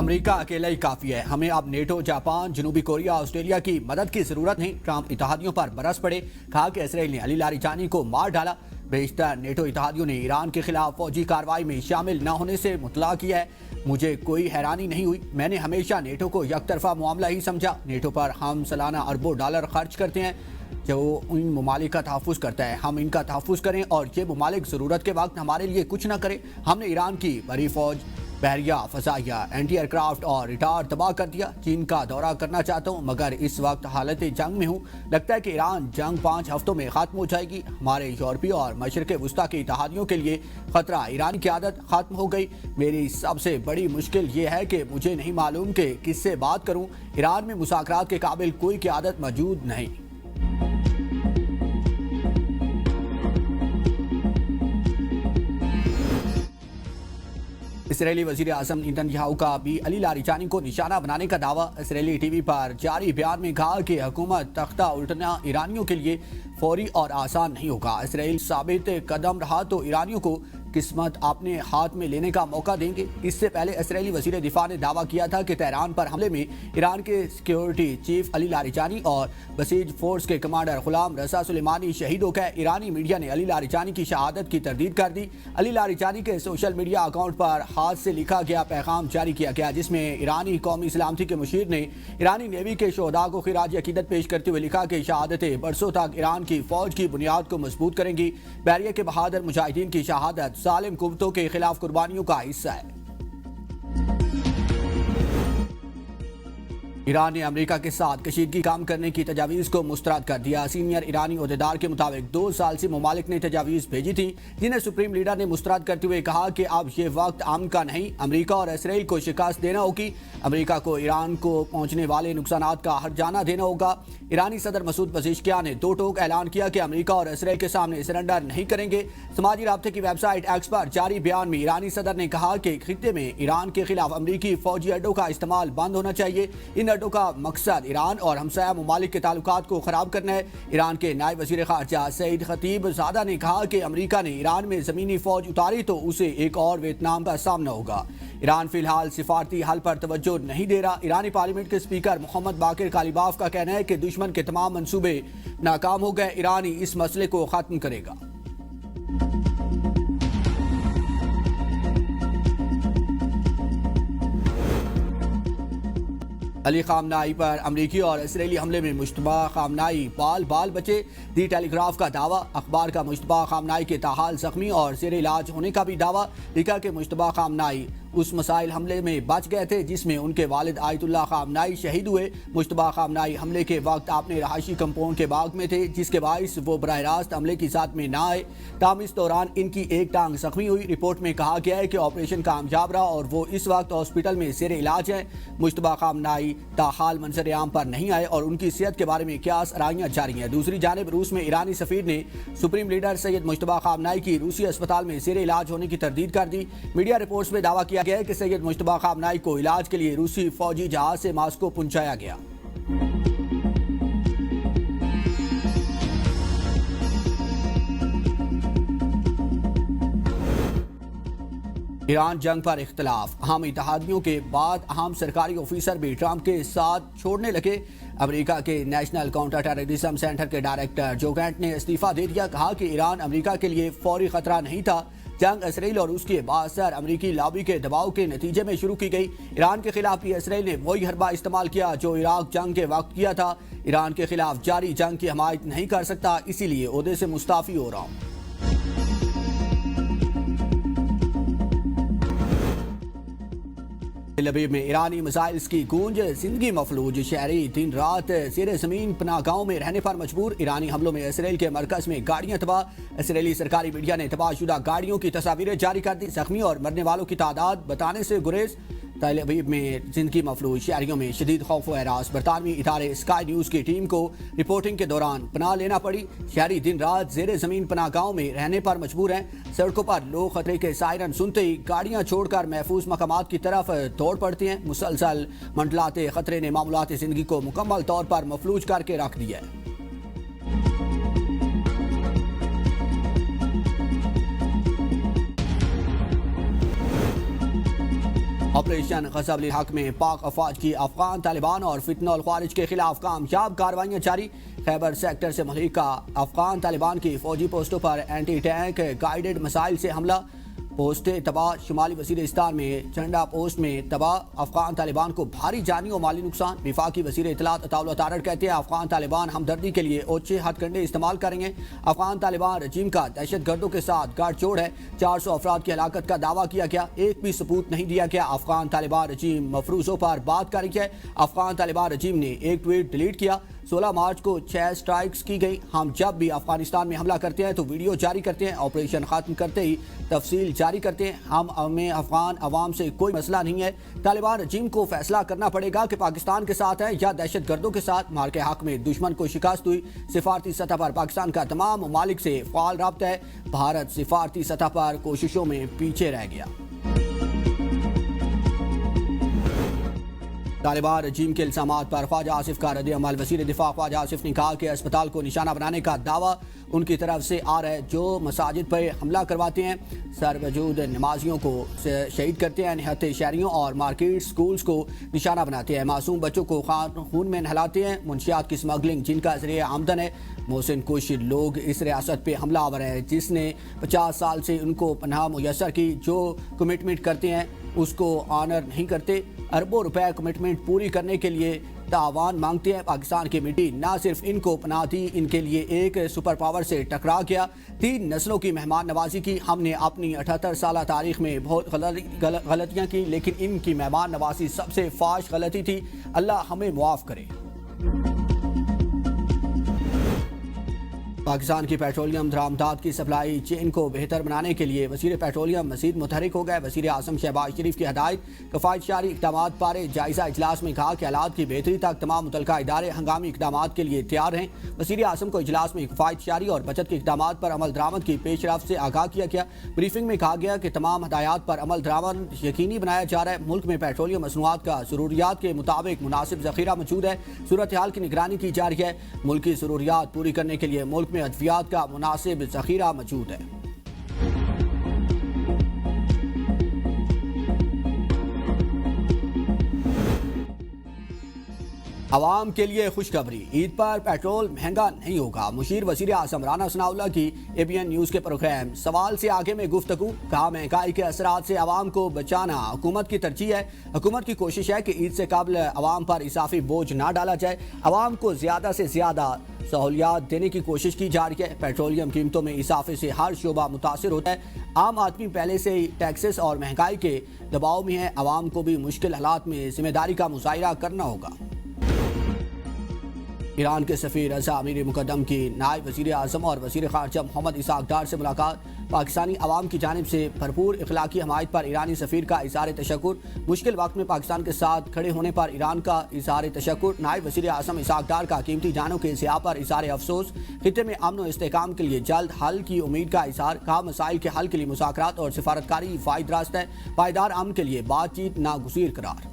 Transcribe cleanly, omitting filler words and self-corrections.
امریکہ اکیلا ہی کافی ہے. ہمیں اب نیٹو، جاپان، جنوبی کوریا، آسٹریلیا کی مدد کی ضرورت نہیں. ٹرمپ اتحادیوں پر برس پڑے. کہا کہ اسرائیل نے علی لاریجانی کو مار ڈالا. بیشتر نیٹو اتحادیوں نے ایران کے خلاف فوجی کارروائی میں شامل نہ ہونے سے مطلع کیا ہے. مجھے کوئی حیرانی نہیں ہوئی. میں نے ہمیشہ نیٹو کو یک طرفہ معاملہ ہی سمجھا. نیٹو پر ہم سالانہ اربوں ڈالر خرچ کرتے ہیں جو ان ممالک کا تحفظ کرتا ہے. ہم ان کا تحفظ کریں اور یہ ممالک ضرورت کے وقت ہمارے لیے کچھ نہ کرے. ہم نے ایران کی بڑی فوج، بحریہ، فضائیہ، اینٹی ایئرکرافٹ اور ریٹار تباہ کر دیا. چین کا دورہ کرنا چاہتا ہوں مگر اس وقت حالت جنگ میں ہوں. لگتا ہے کہ ایران جنگ 5 ہفتوں میں ختم ہو جائے گی. ہمارے یورپی اور مشرق وسطیٰ کے اتحادیوں کے لیے خطرہ ایران کی عادت ختم ہو گئی. میری سب سے بڑی مشکل یہ ہے کہ مجھے نہیں معلوم کہ کس سے بات کروں. ایران میں مذاکرات کے قابل کوئی قیادت موجود نہیں. اسرائیلی وزیر اعظم نیتن یاہو کا بھی علی لاریجانی کو نشانہ بنانے کا دعویٰ. اسرائیلی ٹی وی پر جاری بیان میں کہا کہ حکومت تختہ الٹنا ایرانیوں کے لیے فوری اور آسان نہیں ہوگا. اسرائیل ثابت قدم رہا تو ایرانیوں کو قسمت اپنے ہاتھ میں لینے کا موقع دیں گے. اس سے پہلے اسرائیلی وزیر دفاع نے دعویٰ کیا تھا کہ تہران پر حملے میں ایران کے سیکیورٹی چیف علی لاریجانی اور بسیج فورس کے کمانڈر غلام رضا سلیمانی شہید ہو گئے. ایرانی میڈیا نے علی لاریجانی کی شہادت کی تردید کر دی. علی لاریجانی کے سوشل میڈیا اکاؤنٹ پر ہاتھ سے لکھا گیا پیغام جاری کیا گیا جس میں ایرانی قومی سلامتی کے مشیر نے ایرانی نیوی کے شہداء کو خراج عقیدت پیش کرتے ہوئے لکھا کہ شہادتیں برسوں تک ایران کی فوج کی بنیاد کو مضبوط کریں گی. بحریہ کے بہادر مجاہدین کی شہادت ظالم قوتوں کے خلاف قربانیوں کا حصہ ہے. ایران نے امریکہ کے ساتھ کشیدگی کم کرنے کی تجاویز کو مسترد کر دیا. سینئر ایرانی عہدیدار کے مطابق 2 سال سے ممالک نے تجاویز بھیجی تھی جنہیں سپریم لیڈر نے مسترد کرتے ہوئے کہا کہ اب یہ وقت امن کا نہیں. امریکہ اور اسرائیل کو شکست دینا ہوگی. امریکہ کو ایران کو پہنچنے والے نقصانات کا ہرجانہ دینا ہوگا. ایرانی صدر مسعود پزشکیان نے 2 ٹوک اعلان کیا کہ امریکہ اور اسرائیل کے سامنے سرنڈر نہیں کریں گے. سماجی رابطے کی ویب سائٹ ایکس پر جاری بیان میں ایرانی صدر نے کہا کہ خطے میں ایران کے خلاف امریکی فوجی اڈوں کا استعمال بند ہونا چاہیے. ان اڈوں کا مقصد ایران اور ہمسایہ ممالک کے تعلقات کو خراب کرنا ہے. ایران کے نائب وزیر خارجہ سعید خطیب زادہ نے کہا کہ امریکہ نے ایران میں زمینی فوج اتاری تو اسے ایک اور ویتنام کا سامنا ہوگا. ایران فی الحال سفارتی حل پر توجہ نہیں دے رہا. ایرانی پارلیمنٹ کے اسپیکر محمد باقر کالیباف کا کہنا ہے کہ دشمن کے تمام منصوبے ناکام ہو گئے. ایرانی اس مسئلے کو ختم کرے گا. علی خامنائی پر امریکی اور اسرائیلی حملے میں مشتبہ خامنائی بال بچے. دی ٹیلی گراف کا دعویٰ. اخبار کا مشتبہ خامنائی کے تاحال زخمی اور زیر علاج ہونے کا بھی دعویٰ. لکھا کہ مشتبہ خامنائی اس مسائل حملے میں بچ گئے تھے جس میں ان کے والد آیت اللہ خامنائی شہید ہوئے. مشتبہ خامنائی حملے کے وقت اپنے رہائشی کمپاؤنڈ کے باغ میں تھے جس کے باعث وہ براہ راست حملے کی ساتھ میں نہ آئے. تاہم اس دوران ان کی ایک ٹانگ زخمی ہوئی. رپورٹ میں کہا گیا ہے کہ آپریشن کامیاب رہا اور وہ اس وقت ہاسپٹل میں زیر علاج ہیں. مشتبہ خامنائی تاحال منظر عام پر نہیں آئے اور ان کی صحت کے بارے میں قیاس آرائیاں جاری ہیں. دوسری جانب روس میں ایرانی سفیر نے سپریم لیڈر سید مجتبیٰ خامنائی کی روسی اسپتال میں زیر علاج ہونے کی تردید کر دی. میڈیا رپورٹس میں دعویٰ کیا گیا ہے کہ سید مجتبیٰ خامنائی کو علاج کے لیے روسی فوجی جہاز سے ماسکو پہنچایا گیا. ایران جنگ پر اختلاف. اہم اتحادیوں کے بعد اہم سرکاری آفیسر بھی ٹرمپ کے ساتھ چھوڑنے لگے. امریکہ کے نیشنل کاؤنٹر ٹیررزم سینٹر کے ڈائریکٹر جو گینٹ نے استعفیٰ دے دیا. کہا کہ ایران امریکہ کے لیے فوری خطرہ نہیں تھا. جنگ اسرائیل اور اس کے باثر امریکی لابی کے دباؤ کے نتیجے میں شروع کی گئی. ایران کے خلاف بھی اسرائیل نے وہی حربہ استعمال کیا جو عراق جنگ کے وقت کیا تھا. ایران کے خلاف جاری جنگ کی حمایت نہیں کر سکتا اسی لیے عہدے سے مستعفی ہو رہا ہوں. تل ابیب میں ایرانی میزائلز کی گونج. زندگی مفلوج. شہری دن رات زیر زمین پناہ گاہوں میں رہنے پر مجبور. ایرانی حملوں میں اسرائیل کے مرکز میں گاڑیاں تباہ. اسرائیلی سرکاری میڈیا نے تباہ شدہ گاڑیوں کی تصاویریں جاری کر دی. زخمی اور مرنے والوں کی تعداد بتانے سے گریز. تل ابیب میں زندگی مفلوج. شہریوں میں شدید خوف و ہراس. برطانوی ادارے اسکائی نیوز کی ٹیم کو رپورٹنگ کے دوران پناہ لینا پڑی. شہری دن رات زیر زمین پناہ گاہوں میں رہنے پر مجبور ہیں. سڑکوں پر لوگ خطرے کے سائرن سنتے ہی گاڑیاں چھوڑ کر محفوظ مقامات کی طرف دوڑ پڑتی ہیں. مسلسل منڈلاتے خطرے نے معمولات زندگی کو مکمل طور پر مفلوج کر کے رکھ دیا ہے. آپریشن غزب الحق میں پاک افواج کی افغان طالبان اور فتنہ الخوارج کے خلاف کامیاب کارروائیاں جاری۔ خیبر سیکٹر سے ملحقہ افغان طالبان کی فوجی پوسٹوں پر اینٹی ٹینک گائیڈڈ مسائل سے حملہ، پوسٹیں تباہ۔ شمالی وزیرستان میں چنڈا پوسٹ میں تباہ، افغان طالبان کو بھاری جانی اور مالی نقصان۔ وفاقی وزیر اطلاعات عطاءاللہ تارڑ کہتے ہیں افغان طالبان ہمدردی کے لیے اوچھے ہتھ کنڈے استعمال کریں گے۔ افغان طالبان رجیم کا دہشت گردوں کے ساتھ گاڑ جوڑ ہے، 400 افراد کی ہلاکت کا دعویٰ کیا گیا، ایک بھی ثبوت نہیں دیا گیا۔ افغان طالبان رجیم مفروضوں پر بات کر رہی ہے۔ افغان طالبان رجیم نے ایک ٹویٹ ڈیلیٹ کیا۔ 16 مارچ کو 6 سٹرائکس کی گئی۔ ہم جب بھی افغانستان میں حملہ کرتے ہیں تو ویڈیو جاری کرتے ہیں، آپریشن ختم کرتے ہی تفصیل جاری کرتے ہیں۔ ہمیں افغان عوام سے کوئی مسئلہ نہیں ہے۔ طالبان رجیم کو فیصلہ کرنا پڑے گا کہ پاکستان کے ساتھ ہے یا دہشت گردوں کے ساتھ۔ مارکے حق میں دشمن کو شکست ہوئی۔ سفارتی سطح پر پاکستان کا تمام ممالک سے فعال رابطہ ہے۔ بھارت سفارتی سطح پر کوششوں میں پیچھے رہ گیا۔ طالبان رجیم کے الزامات پر خواجہ آصف کا رد عمل۔ وزیر دفاع خواجہ آصف نے کہا کہ اسپتال کو نشانہ بنانے کا دعویٰ ان کی طرف سے آ رہا ہے، جو مساجد پر حملہ کرواتے ہیں، سر وجود نمازیوں کو شہید کرتے ہیں، نہتے شہریوں اور مارکیٹ سکولز کو نشانہ بناتے ہیں، معصوم بچوں کو خون میں نہلاتے ہیں، منشیات کی سمگلنگ جن کا ذریعہ آمدن ہے۔ محسن کش لوگ اس ریاست پہ حملہ آور ہے جس نے 50 سال سے ان کو پناہ میسر کی، جو کمٹمنٹ کرتے ہیں اس کو آنر نہیں کرتے، اربوں روپے کمٹمنٹ پوری کرنے کے لیے تعاون مانگتے ہیں۔ پاکستان کی مٹی نہ صرف ان کو پناہ دی، ان کے لیے ایک سپر پاور سے ٹکرا گیا، 3 نسلوں کی مہمان نوازی کی۔ ہم نے اپنی 78 سالہ تاریخ میں بہت غلطیاں کی، لیکن ان کی مہمان نوازی سب سے فاحش غلطی تھی، اللہ ہمیں معاف کرے۔ پاکستان کی پیٹرولیم درآمدات کی سپلائی چین کو بہتر بنانے کے لیے وزیر پیٹرولیم مزید متحرک ہو گئے۔ وزیر اعظم شہباز شریف کی ہدایت، کفایت شعاری اقدامات پر جائزہ اجلاس میں کہا کہ حالات کی بہتری تک تمام متعلقہ ادارے ہنگامی اقدامات کے لیے تیار ہیں۔ وزیر اعظم کو اجلاس میں کفایت شعاری اور بچت کے اقدامات پر عمل درآمد کی پیش رفت سے آگاہ کیا گیا۔ بریفنگ میں کہا گیا کہ تمام ہدایات پر عمل درآمد یقینی بنایا جا رہا ہے۔ ملک میں پیٹرولیم مصنوعات کا ضروریات کے مطابق مناسب ذخیرہ موجود ہے، صورتحال کی نگرانی کی جا رہی ہے۔ ملکی ضروریات پوری کرنے کے لیے ملک میں ادویات کا مناسب ذخیرہ موجود ہے۔ عوام کے لیے خوشخبری، عید پر پیٹرول مہنگا نہیں ہوگا۔ مشیر وزیر اعظم رانا ثناءاللہ کی ABN نیوز کے پروگرام سوال سے آگے میں گفتگو، کہا مہنگائی کے اثرات سے عوام کو بچانا حکومت کی ترجیح ہے۔ حکومت کی کوشش ہے کہ عید سے قبل عوام پر اضافی بوجھ نہ ڈالا جائے، عوام کو زیادہ سے زیادہ سہولیات دینے کی کوشش کی جا رہی ہے۔ پیٹرولیم قیمتوں میں اضافے سے ہر شعبہ متاثر ہوتا ہے۔ عام آدمی پہلے سے ہی ٹیکسز اور مہنگائی کے دباؤ میں ہے، عوام کو بھی مشکل حالات میں ذمہ داری کا مظاہرہ کرنا ہوگا۔ ایران کے سفیر رضا امیر مقدم کی نائب وزیر اعظم اور وزیر خارجہ محمد اسحاق ڈار سے ملاقات۔ پاکستانی عوام کی جانب سے بھرپور اخلاقی حمایت پر ایرانی سفیر کا اظہار تشکر۔ مشکل وقت میں پاکستان کے ساتھ کھڑے ہونے پر ایران کا اظہار تشکر۔ نائب وزیر اعظم اسحاق ڈار کا قیمتی جانوں کے ضیاع پر اظہار افسوس۔ خطے میں امن و استحکام کے لیے جلد حل کی امید کا اظہار، کہا مسائل کے حل کے لیے مذاکرات اور سفارتکاری فائدہ راست ہے، پائیدار امن کے لیے بات چیت ناگزیر قرار۔